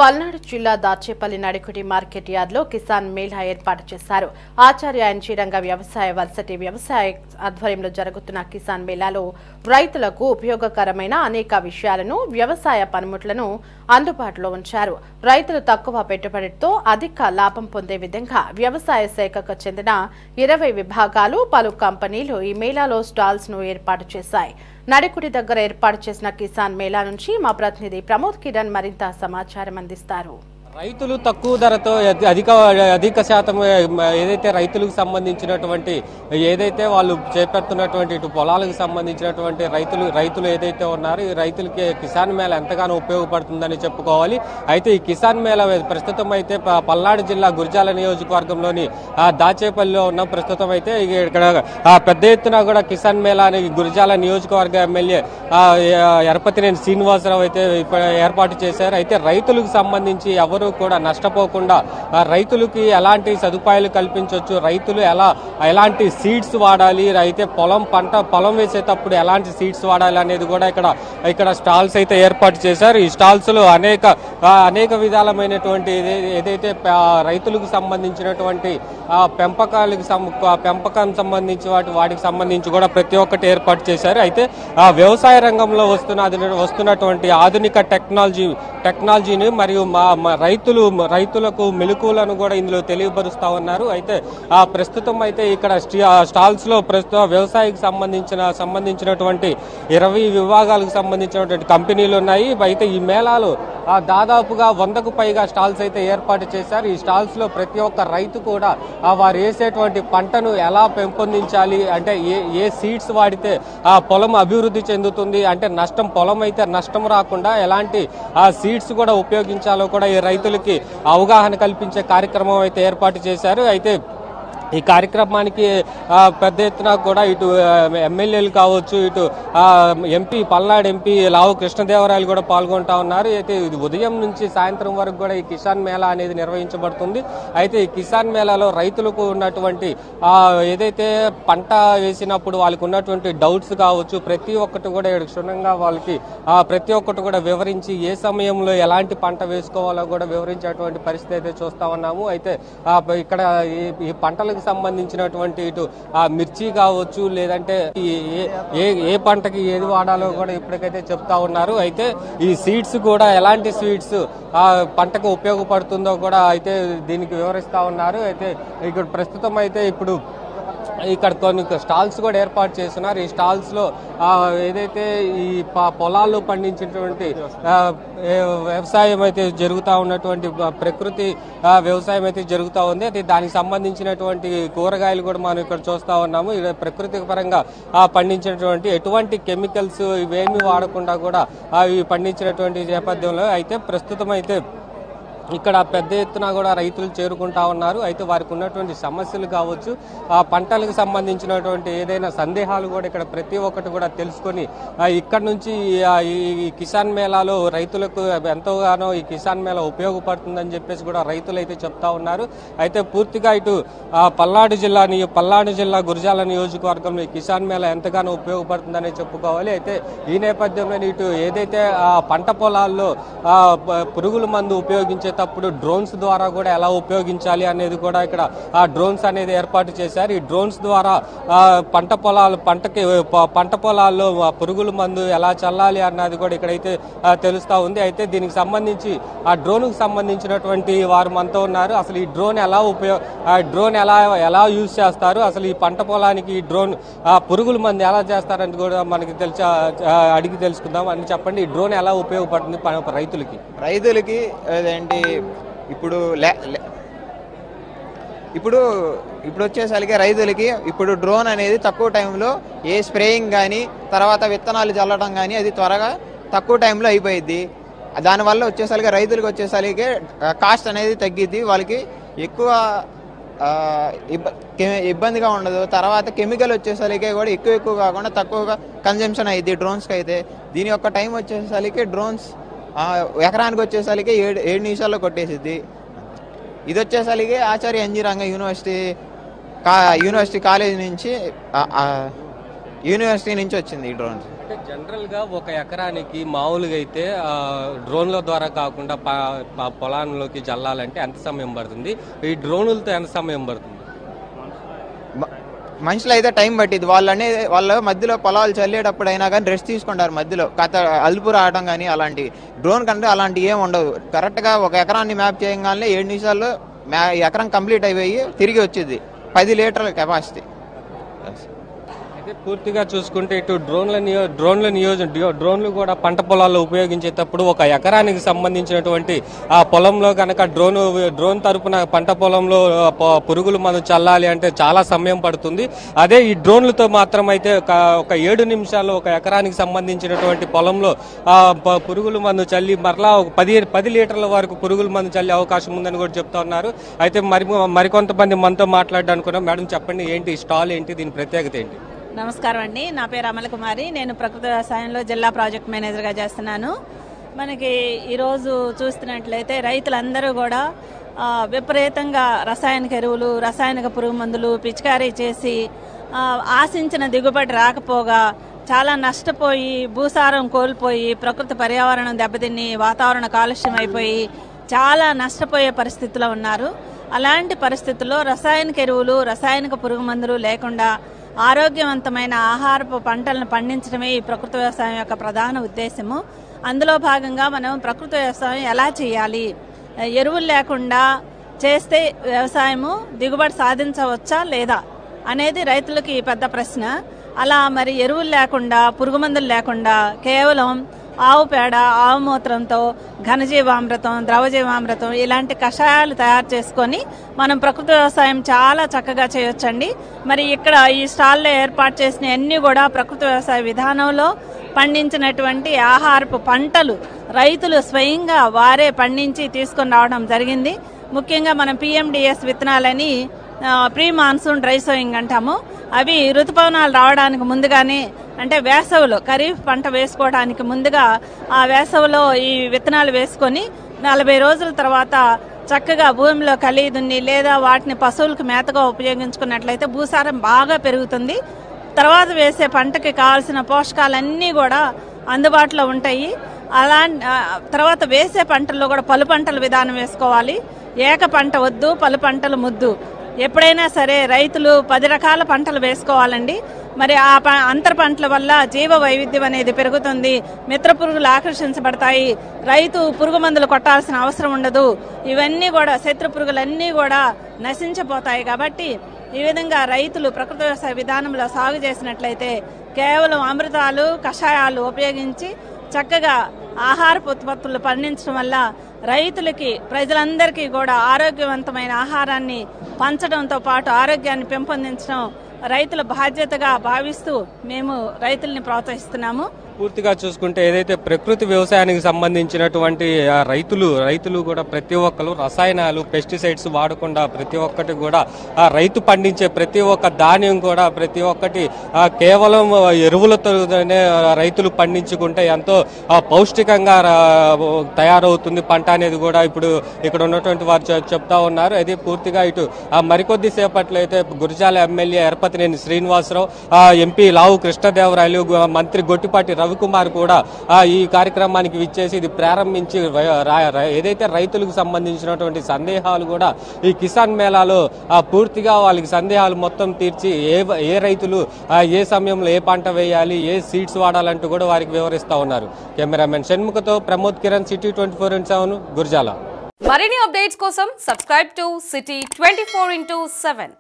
పల్నాడు జిల్లా దాచేపల్లి నడికుడి మార్కెట్ యార్డ్లో కిసాన్ మేళా ఏర్పాటు చేశారు. ఆచార్య ఎన్జీ రంగ వ్యవసాయ వర్సిటీ వ్యవసాయ ఆధ్వర్యంలో జరుగుతున్న కిసాన్ మేళాలో రైతులకు ఉపయోగకరమైన అనేక విషయాలను, వ్యవసాయ పనిముట్లను అందుబాటులో ఉంచారు. రైతులు తక్కువ పెట్టుబడితో అధిక లాభం పొందే విధంగా వ్యవసాయ శాఖకు చెందిన 20 విభాగాలు, పలు కంపెనీలు ఈ మేళాలో స్టాల్స్ ను ఏర్పాటు చేశాయి. నడికుడి దగ్గర ఏర్పాటు చేసిన కిసాన్ మేళా నుంచి మా ప్రతినిధి ప్రమోద్ కిరణ్ మరింత సమాచారం అందిస్తారు. రైతులు తక్కువ ధరతో అధిక శాతం ఏదైతే రైతులకు సంబంధించినటువంటి ఏదైతే వాళ్ళు చేపడుతున్నటువంటి ఇటు పొలాలకు సంబంధించినటువంటి రైతులు ఏదైతే ఉన్నారో ఈ రైతులకి కిసాన్ మేళా ఎంతగానో ఉపయోగపడుతుందని చెప్పుకోవాలి. అయితే ఈ కిసాన్ మేళా ప్రస్తుతం అయితే పల్నాడు జిల్లా గురజాల నియోజకవర్గంలోని దాచేపల్లిలో ఉన్న ప్రస్తుతం అయితే ఇక్కడ పెద్ద ఎత్తున కూడా కిసాన్ మేళా అని గురజాల నియోజకవర్గ ఎమ్మెల్యే ఎరపతినేని శ్రీనివాసరావు అయితే ఏర్పాటు చేశారు. అయితే రైతులకు సంబంధించి ఎవరు కూడా నష్టపోకుండా రైతులకి ఎలాంటి సదుపాయాలు కల్పించవచ్చు, రైతులు ఎలాంటి సీడ్స్ వాడాలి, అయితే పొలం వేసేటప్పుడు ఎలాంటి సీడ్స్ వాడాలి అనేది కూడా ఇక్కడ స్టాల్స్ అయితే ఏర్పాటు చేశారు. ఈ స్టాల్స్ లో అనేక విధాలమైనటువంటి ఏదైతే రైతులకు సంబంధించినటువంటి పెంపకం సంబంధించి వాటికి సంబంధించి కూడా ప్రతి ఒక్కటి ఏర్పాటు చేశారు. అయితే వ్యవసాయ రంగంలో వస్తున్నటువంటి ఆధునిక టెక్నాలజీని మరియు రైతులకు మెలకువలను కూడా ఇందులో తెలియపరుస్తా ఉన్నారు. అయితే ప్రస్తుతం అయితే ఇక్కడ స్టాల్స్ లో ప్రస్తుతం వ్యవసాయకు సంబంధించినటువంటి 20 విభాగాలకు సంబంధించినటువంటి కంపెనీలు ఉన్నాయి. అయితే ఈ మేళాలో దాదాపుగా 100కు పైగా స్టాల్స్ అయితే ఏర్పాటు చేశారు. ఈ స్టాల్స్ లో ప్రతి ఒక్క రైతు కూడా వారు వేసేటువంటి పంటను ఎలా పెంపొందించాలి, అంటే ఏ సీడ్స్ వాడితే పొలం అభివృద్ధి చెందుతుంది, అంటే పొలం అయితే నష్టం రాకుండా ఎలాంటి సీడ్స్ కూడా ఉపయోగించాలో కూడా ఈ రైతులకి అవగాహన కల్పించే కార్యక్రమం అయితే ఏర్పాటు చేశారు. అయితే ఈ కార్యక్రమానికి పెద్ద ఎత్తున కూడా ఇటు ఎమ్మెల్యేలు కావచ్చు, ఇటు పల్నాడు ఎంపీ లావు కృష్ణదేవరాయలు కూడా పాల్గొంటా ఉన్నారు. అయితే ఇది ఉదయం నుంచి సాయంత్రం వరకు కూడా ఈ కిసాన్ మేళా అనేది నిర్వహించబడుతుంది. అయితే ఈ కిసాన్ మేళాలో రైతులకు ఉన్నటువంటి ఏదైతే పంట వేసినప్పుడు వాళ్ళకి ఉన్నటువంటి డౌట్స్ కావచ్చు, ప్రతి ఒక్కటి కూడా క్షుణ్ణంగా వాళ్ళకి ప్రతి ఒక్కటి కూడా వివరించి ఏ సమయంలో ఎలాంటి పంట వేసుకోవాలో కూడా వివరించేటువంటి పరిస్థితి అయితే చూస్తా ఉన్నాము. అయితే ఇక్కడ ఈ పంటలకు సంబంధించినటువంటి ఇటు మిర్చి కావచ్చు, లేదంటే ఏ పంటకి ఏది వాడాలో కూడా ఇప్పటికైతే చెప్తా ఉన్నారు. అయితే ఈ సీడ్స్ కూడా ఎలాంటి సీడ్స్ పంటకు ఉపయోగపడుతుందో కూడా అయితే దీనికి వివరిస్తా ఉన్నారు. అయితే ఇక్కడ ప్రస్తుతం అయితే ఇక్కడ కొన్ని స్టాల్స్ కూడా ఏర్పాటు చేస్తున్నారు. ఈ స్టాల్స్ లో ఏదైతే ఈ పొలాల్లో పండించినటువంటి వ్యవసాయం అయితే జరుగుతూ ఉన్నటువంటి ప్రకృతి వ్యవసాయం అయితే జరుగుతూ ఉంది. అయితే దానికి సంబంధించినటువంటి కూరగాయలు కూడా మనం ఇక్కడ చూస్తా ఉన్నాము. ప్రకృతి పరంగా పండించినటువంటి ఎటువంటి కెమికల్స్ ఇవేమీ వాడకుండా కూడా అవి పండించినటువంటి నేపథ్యంలో అయితే ప్రస్తుతం అయితే ఇక్కడ పెద్ద ఎత్తున కూడా రైతులు చేరుకుంటా ఉన్నారు. అయితే వారికి ఉన్నటువంటి సమస్యలు కావచ్చు, పంటలకు సంబంధించినటువంటి ఏదైనా సందేహాలు కూడా ఇక్కడ ప్రతి ఒక్కటి కూడా తెలుసుకొని ఇక్కడ నుంచి ఈ కిసాన్ మేళాలో రైతులకు ఎంతోగానో ఈ కిసాన్ మేళా ఉపయోగపడుతుందని చెప్పేసి కూడా రైతులు అయితే చెప్తా ఉన్నారు. అయితే పూర్తిగా ఇటు పల్నాడు జిల్లా గురజాల నియోజకవర్గంలో ఈ కిసాన్ మేళా ఎంతగానో ఉపయోగపడుతుందని చెప్పుకోవాలి. అయితే ఈ నేపథ్యంలో ఇటు ఏదైతే పంట పొలాల్లో పురుగుల మందు ఉపయోగించేటప్పుడు డ్రోన్స్ ద్వారా కూడా ఎలా ఉపయోగించాలి అనేది కూడా ఇక్కడ డ్రోన్స్ అనేది ఏర్పాటు చేశారు. ఈ డ్రోన్స్ ద్వారా పంట పొలాల్లో పురుగుల మందు ఎలా చల్లాలి అన్నది కూడా ఇక్కడైతే తెలుస్తా ఉంది. అయితే దీనికి సంబంధించి ఆ డ్రోన్ కు సంబంధించినటువంటి వారు మనతో ఉన్నారు. అసలు ఈ డ్రోన్ ఎలా యూజ్ చేస్తారు, అసలు ఈ పంట పొలానికి ఈ డ్రోన్ పురుగుల మందు ఎలా చేస్తారని కూడా మనకి అడిగి తెలుసుకుందాం. అని చెప్పండి, ఈ డ్రోన్ ఎలా ఉపయోగపడుతుంది రైతులకి అదేంటి ఇప్పుడు వచ్చేసరికి రైతులకి ఇప్పుడు డ్రోన్ అనేది తక్కువ టైంలో ఏ స్ప్రేయింగ్ కానీ తర్వాత విత్తనాలు చల్లడం కానీ అది త్వరగా తక్కువ టైంలో అయిపోయింది. దానివల్ల వచ్చేసరికి రైతులకు వచ్చేసరికి కాస్ట్ అనేది తగ్గిద్ది, వాళ్ళకి ఎక్కువ ఇబ్బందిగా ఉండదు. తర్వాత కెమికల్ వచ్చేసరికి కూడా ఎక్కువ కాకుండా తక్కువగా కన్జంప్షన్ అయ్యింది డ్రోన్స్కి. అయితే దీని యొక్క టైం వచ్చేసరికి డ్రోన్స్ ఎకరానికి వచ్చేసరికి 7 నిమిషాల్లో కొట్టేసిద్ది. ఇది వచ్చేసరికి ఆచార్య ఎన్జీ రంగ యూనివర్సిటీ కాలేజ్ నుంచి యూనివర్సిటీ నుంచి వచ్చింది ఈ డ్రోన్స్. అయితే జనరల్ గా ఒక ఎకరానికి మామూలుగా అయితే డ్రోన్ల ద్వారా కాకుండా పొలాల్లోకి చల్లాలంటే ఎంత సమయం పడుతుంది? ఈ డ్రోనులతో ఎంత సమయం పడుతుంది? మనుషులు అయితే టైం పట్టింది. వాళ్ళ మధ్యలో పొలాలు చల్లేటప్పుడు అయినా కానీ రెస్ట్ తీసుకుంటారు, మధ్యలో అలుపు రావడం కానీ అలాంటివి. డ్రోన్ కంటే అలాంటివి ఏమి ఉండవు. కరెక్ట్గా ఒక ఎకరాన్ని మ్యాప్ చేయగానే 7 నిమిషాల్లో ఎకరం కంప్లీట్ అయిపోయి తిరిగి వచ్చింది. 10 లీటర్ల కెపాసిటీ. అయితే పూర్తిగా చూసుకుంటే ఇటు డ్రోన్లు కూడా పంట పొలాల్లో ఉపయోగించేటప్పుడు ఒక ఎకరానికి సంబంధించినటువంటి ఆ పొలంలో కనుక డ్రోన్ తరపున పంట పొలంలో పురుగులు మనం చల్లాలి అంటే చాలా సమయం పడుతుంది. అదే ఈ డ్రోన్లతో మాత్రం అయితే ఒక 7 నిమిషాల్లో ఒక ఎకరానికి సంబంధించినటువంటి పొలంలో పురుగులు మందు చల్లి మరలా ఒక 10 లీటర్ల వరకు పురుగుల మందు చల్లే అవకాశం ఉందని కూడా చెప్తా ఉన్నారు. అయితే మరికొంతమంది మనతో మాట్లాడడానికి. మేడం చెప్పండి, ఏంటి స్టాల్ ఏంటి, దీని ప్రత్యేకత ఏంటి? నమస్కారం అండి, నా పేరు అమల కుమారి. నేను ప్రకృతి వ్యవసాయంలో జిల్లా ప్రాజెక్ట్ మేనేజర్గా చేస్తున్నాను. మనకి ఈరోజు చూస్తున్నట్లయితే రైతులందరూ కూడా విపరీతంగా రసాయనిక ఎరువులు, రసాయనిక పురుగు మందులు పిచికారీ చేసి ఆశించిన దిగుబడి రాకపోగా చాలా నష్టపోయి, భూసారం కోల్పోయి, ప్రకృతి పర్యావరణం దెబ్బతిని, వాతావరణ కాలుష్యం అయిపోయి చాలా నష్టపోయే పరిస్థితిలో ఉన్నారు. అలాంటి పరిస్థితుల్లో రసాయనిక ఎరువులు, రసాయనిక పురుగు మందులు లేకుండా ఆరోగ్యవంతమైన ఆహారపు పంటలను పండించడమే ఈ ప్రకృతి వ్యవసాయం యొక్క ప్రధాన ఉద్దేశము. అందులో భాగంగా మనం ప్రకృతి వ్యవసాయం ఎలా చేయాలి, ఎరువులు లేకుండా చేస్తే వ్యవసాయము దిగుబడి సాధించవచ్చా లేదా అనేది రైతులకి పెద్ద ప్రశ్న. అలా మరి ఎరువులు లేకుండా, పురుగు మందులు లేకుండా కేవలం ఆవు పేడ, ఆవు మూత్రంతో ఘనజీవామృతం, ద్రవజీవామృతం ఇలాంటి కషాయాలు తయారు చేసుకొని మనం ప్రకృతి వ్యవసాయం చాలా చక్కగా చేయొచ్చండి. మరి ఇక్కడ ఈ స్టాల్లో ఏర్పాటు చేసిన అన్ని కూడా ప్రకృతి వ్యవసాయ విధానంలో పండించినటువంటి ఆహారపు పంటలు రైతులు స్వయంగా వారే పండించి తీసుకొని రావడం జరిగింది. ముఖ్యంగా మనం PMDS విత్తనాలని ప్రీ మాన్సూన్ డ్రై సోయింగ్ అంటాము. అవి ఋతుపవనాలు రావడానికి ముందుగానే, అంటే వేసవిలో ఖరీఫ్ పంట వేసుకోవడానికి ముందుగా ఆ వేసవిలో ఈ విత్తనాలు వేసుకొని 40 రోజుల తర్వాత చక్కగా భూమిలో కలి దున్ని లేదా వాటిని పశువులకు మేతగా ఉపయోగించుకున్నట్లయితే భూసారం బాగా పెరుగుతుంది. తర్వాత వేసే పంటకి కావాల్సిన పోషకాలన్నీ కూడా అందుబాటులో ఉంటాయి. తర్వాత వేసే పంటల్లో కూడా పలు పంటల విధానం వేసుకోవాలి. ఏక పంట వద్దు, పలు పంటలు ముద్దు. ఎప్పుడైనా సరే రైతులు 10 రకాల పంటలు వేసుకోవాలండి. మరి ఆ అంతర పంటల వల్ల జీవ వైవిధ్యం అనేది పెరుగుతుంది, మిత్ర పురుగులు ఆకర్షించబడతాయి, రైతు పురుగు మందులు కొట్టాల్సిన అవసరం ఉండదు. ఇవన్నీ కూడా శత్రు పురుగులన్నీ కూడా నశించిపోతాయి. కాబట్టి ఈ విధంగా రైతులు ప్రకృతి వ్యవసాయ విధానంలో సాగు చేసినట్లయితే కేవలం అమృతాలు, కషాయాలు ఉపయోగించి చక్కగా ఆహారపు ఉత్పత్తులు పండించడం వల్ల రైతులకి, ప్రజలందరికీ కూడా ఆరోగ్యవంతమైన ఆహారాన్ని పంచడంతో పాటు ఆరోగ్యాన్ని పెంపొందించడం రైతుల బాధ్యతగా భావిస్తూ మేము రైతుల్ని ప్రోత్సహిస్తున్నాము. పూర్తిగా చూసుకుంటే ఏదైతే ప్రకృతి వ్యవసాయానికి సంబంధించినటువంటి రైతులు కూడా ప్రతి ఒక్కరు రసాయనాలు, పెస్టిసైడ్స్ వాడకుండా ప్రతి ఒక్కటి కూడా రైతు పండించే ప్రతి ఒక్క ధాన్యం కూడా ప్రతి ఒక్కటి కేవలం ఎరువులతోనే రైతులు పండించుకుంటే ఎంతో పౌష్టికంగా తయారవుతుంది పంట అనేది కూడా ఇప్పుడు ఇక్కడ ఉన్నటువంటి వారు చెప్తా ఉన్నారు. అది పూర్తిగా ఇటు మరికొద్ది సేపట్లో అయితే గురజాల ఎమ్మెల్యే ఎరపతినేని శ్రీనివాసరావు, ఎంపీ లావు కృష్ణదేవరాయలు, మంత్రి గొట్టిపాటి రవికుమార్ కూడా ఈ కార్యక్రమానికి విచ్చేసి ఇది ప్రారంభించి ఏదైతే రైతులకు సంబంధించినటువంటి సందేహాలు కూడా ఈ కిసాన్ మేళాలో పూర్తిగా వాళ్ళకి సందేహాలు మొత్తం తీర్చి ఏ రైతులు ఏ సమయంలో ఏ పంట వేయాలి, ఏ సీడ్స్ వాడాలంటూ కూడా వారికి వివరిస్తా ఉన్నారు. కెమెరామెన్ షణ్ముఖతో ప్రమోద్ కిరణ్, సిటీ 24/7 గురజాల. మరిన్ని అప్డేట్స్ కోసం సబ్స్క్రైబ్ టు సిటీ 24/7.